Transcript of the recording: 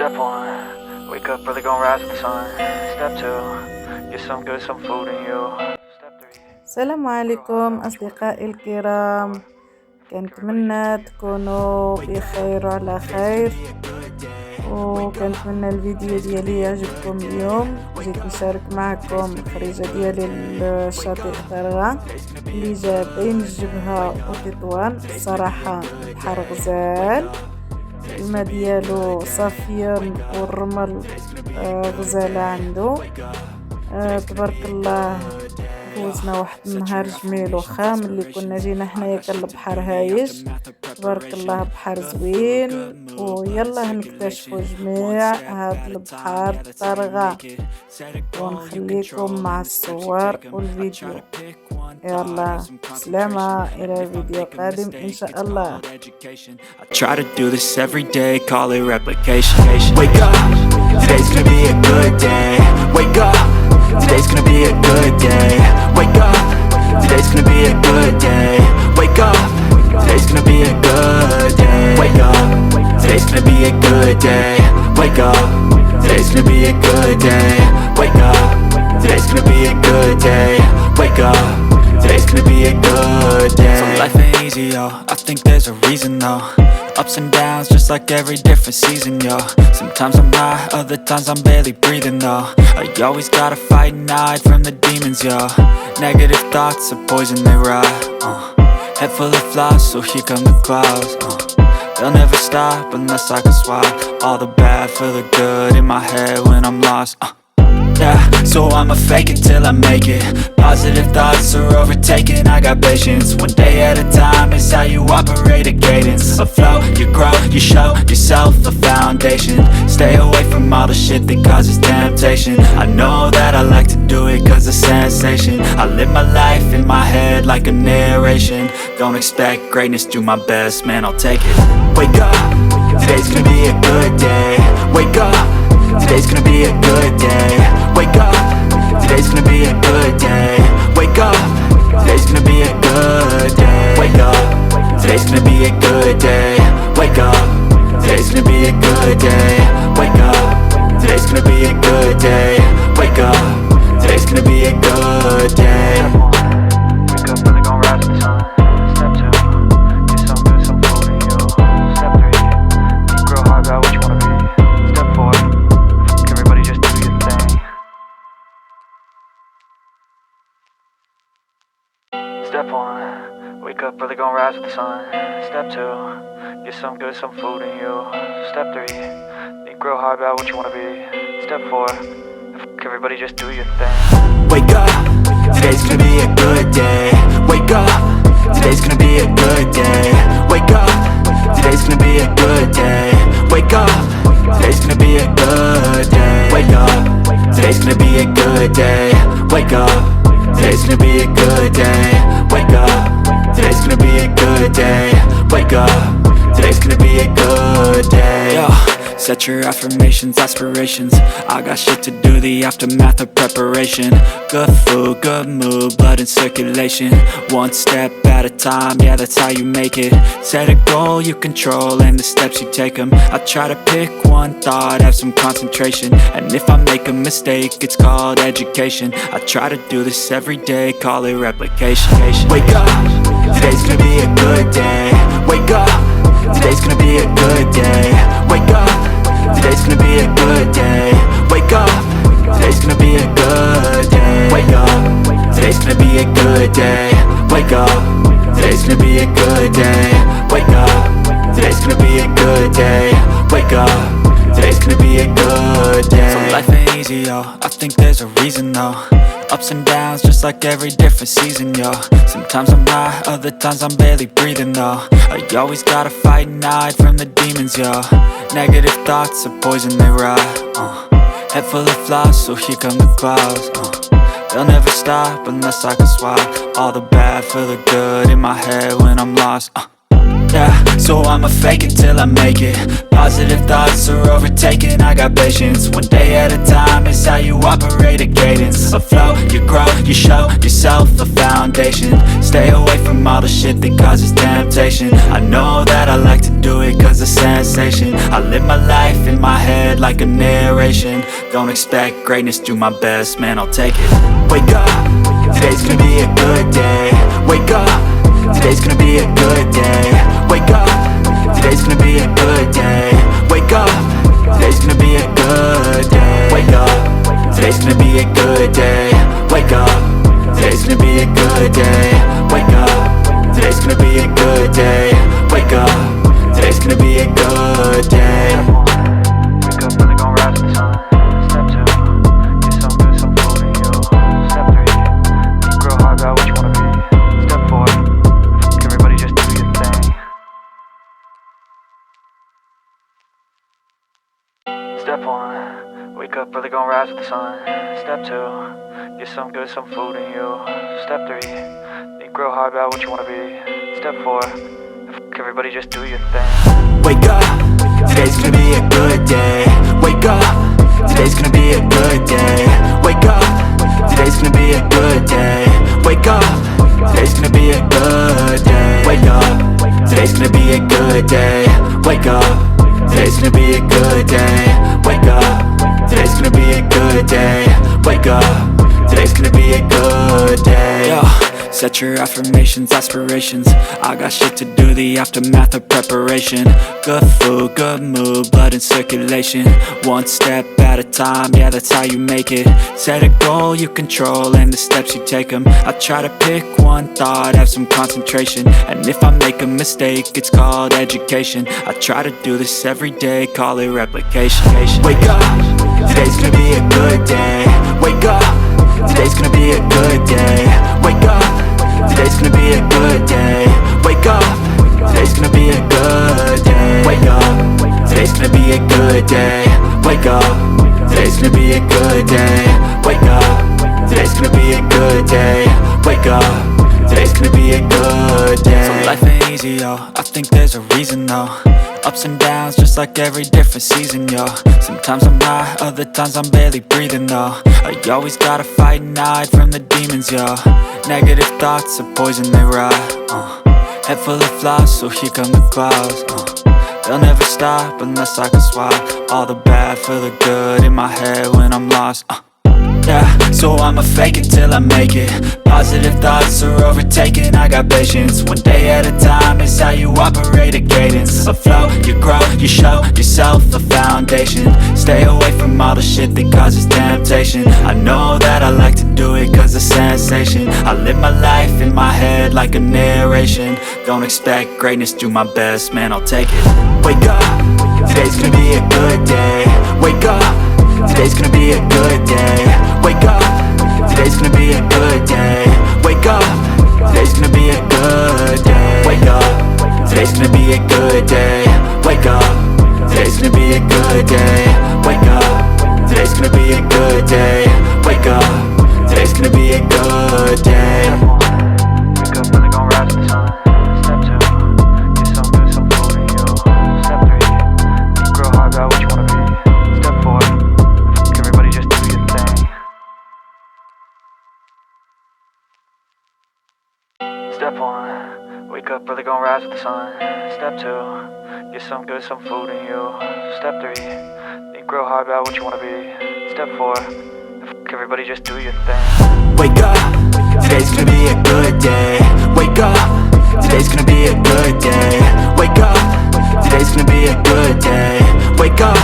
Step one, wake up early, gonna rise with the sun. Step two, get some good, some food in you. Step three. السلام عليكم أصدقائي الكرام، كنتمنى تكونوا بخير وعلى خير، وكنتمنى الفيديو ديالي يعجبكم اليوم. جيت نشارك معكم الخريجة ديالي للشاطئ تارغة اللي جا بين الجبهة وتطوان. الصراحة البحر غزال، الماء ديالو صافيا والرمل غزالة عنده. تبارك الله، دوزنا واحد النهار جميل وخا ملي كنا جينا حنايا كان البحر هايج. تبارك الله بحر زوين، ويلا نكتشفوا جميع هاد البحر تارغا، ونخليكم مع الصور والفيديو. يلا سلامة، إلى فيديو قادم إن شاء الله. I try to do this every day, call it replication. Wake up, today's gonna be a good day. Wake up, today's gonna be a good day. Wake up, today's gonna be a good day. Wake up, today's gonna be a good day. Wake up, today's gonna be a good day. Wake up, today's gonna be a good day. Wake up, today's gonna be a good day. Wake up, today's gonna be a good day. So life ain't easy, yo, I think there's a reason though. Ups and downs, just like every different season, yo. Sometimes I'm high, other times I'm barely breathing, though. I always gotta fight and hide from the demons, yo. Negative thoughts are poison, they rot. Head full of flies, so here come the clouds. They'll never stop unless I can swap all the bad for the good in my head when I'm lost. Yeah, so I'ma fake it till I make it. Positive thoughts are overtaken, I got patience. One day at a time is how you operate a cadence. A flow, you grow, you show yourself a foundation. Stay away from all the shit that causes temptation. I know that I like to do it cause it's sensation. I live my life in my head like a narration. Don't expect greatness, do my best, man, I'll take it. Wake up, today's gonna be a good day. Wake up, today's gonna be a good day. Wake up, today's gonna be a good day. Wake up, today's gonna be a good day. Wake up, today's gonna be a good day. Wake up, today's gonna be a good day. Wake up, today's gonna be a good day. Wake up, today's gonna be a good day. Wake up early, gonna rise with the sun. Step two, get some good, some food in you. Step three, think real hard about what you wanna be. Step four, everybody just do your thing. Step one, wake up early, gonna rise with the sun. Step two, get some good, some food in you. Step three, think real hard about what you wanna be. Step four, everybody just do your thing. Wake up, today's gonna be a good day. Wake up, today's gonna be a good day. Wake up, today's gonna be a good day. Wake up, today's gonna be a good day. Wake up, today's gonna be a good day. Wake up, today's gonna be a good day. Wake up, today's gonna be a good day. Wake up, today's gonna be a good day. Yo, set your affirmations, aspirations. I got shit to do, the aftermath of preparation. Good food, good mood, blood in circulation. One step at a time, yeah, that's how you make it. Set a goal you control and the steps you take them. I try to pick one thought, have some concentration. And if I make a mistake, it's called education. I try to do this every day, call it replication. Wake up, today's gonna be a good day. Wake up, today's gonna be a good day. Wake up, today's gonna be a good day. Wake up, today's gonna be a good day. Wake up, today's gonna be a good day. Wake up, today's gonna be a good day. Wake up, today's gonna be a good day. Wake up, today's gonna be a good day. So life ain't easy, yo, I think there's a reason though. Ups and downs, just like every different season, yo. Sometimes I'm high, other times I'm barely breathing, though. I always gotta fight and hide from the demons, yo. Negative thoughts are poison, they rot. Head full of flies, so here come the clouds. They'll never stop unless I can swap all the bad for the good in my head when I'm lost. Yeah, so I'ma fake it till I make it. Positive thoughts are overtaken, I got patience. One day at a time is how you operate a cadence. A flow, you grow, you show yourself a foundation. Stay away from all the shit that causes temptation. I know that I like to do it cause it's sensation. I live my life in my head head like a narration. Don't expect greatness, do my best, man, I'll take it. Wake up, today's gonna be a good day. Wake up, today's gonna be a good day. Wake up, today's gonna be a good day. Wake up, today's gonna be a good day. Wake up, today's gonna be a good day. Wake up, today's gonna be a good day. Wake up, today's gonna be a good day. Wake up, today's gonna be a good day. Wake up, really gon' rise with the sun. Step 2, get some good, some food in you. Step 3, think real hard about what you wanna be. Step 4, everybody just do your thing. Step 1, wake up, really gon' rise with the sun. Step 2, get some good, some food in you. Step 3, think real hard about what you wanna be. Step 4, everybody just do your thing. Wake up, today's gonna be a good day. Wake up, today's gonna be a good day. Wake up, today's gonna be a good day. Wake up, today's gonna be a good day. Wake up, today's gonna be a good day. Wake up, today's gonna be a good day. Wake up, today's gonna be a good day. Wake up, today's gonna be a good day. Yo, set your affirmations, aspirations. I got shit to do, the aftermath of preparation. Good food, good mood, blood in circulation. One step at a time, yeah, that's how you make it. Set a goal you control and the steps you take them. I try to pick one thought, have some concentration. And if I make a mistake, it's called education. I try to do this every day, call it replication. Wake up, today's gonna be a good day. Wake up, today's gonna be a good day. Wake up, today's gonna be a good day. Wake up, today's gonna be a good day. Wake up, today's gonna be a good day. Wake up, today's gonna be a good day. Wake up, today's gonna be a good day. Wake up, today's gonna be a good day. So life ain't easy, yo, I think there's a reason though. Ups and downs, just like every different season, yo. Sometimes I'm high, other times I'm barely breathing, though. I always gotta fight and hide from the demons, yo. Negative thoughts are poison, they rot. Head full of flies, so here come the clouds. They'll never stop unless I can swap all the bad for the good in my head when I'm lost. Yeah, so I'ma fake it till I make it. Positive thoughts are overtaken, I got patience. One day at a time is how you operate a cadence. A flow, you grow, you show yourself a foundation. Stay away from all the shit that causes temptation. I know that I like to do it cause it's sensation. I live my life in my head like a narration. Don't expect greatness, do my best, man, I'll take it. Wake up, today's gonna be a good day. Wake up, today's gonna be a good day. Wake up, today's gonna be a good day. Wake up, today's gonna be a good day. Wake up, today's gonna be a good day. Wake up, today's gonna be a good day. Wake up, today's gonna be a good day. Wake up, today's gonna be a good day. Wake up, really gon' rise with the sun. Step 2, get some good, some food in you. Step 3, think real hard about what you wanna be. Step 4, everybody just do your thing. Step 1, wake up, really gon' rise with the sun. Step 2, get some good, some food in you. Step 3, think real hard about what you wanna be. Step 4, everybody just do your thing. Wake up, today's gonna be a good day. Wake up, today's gonna be a good day. Wake up, today's gonna be a good day. Wake up,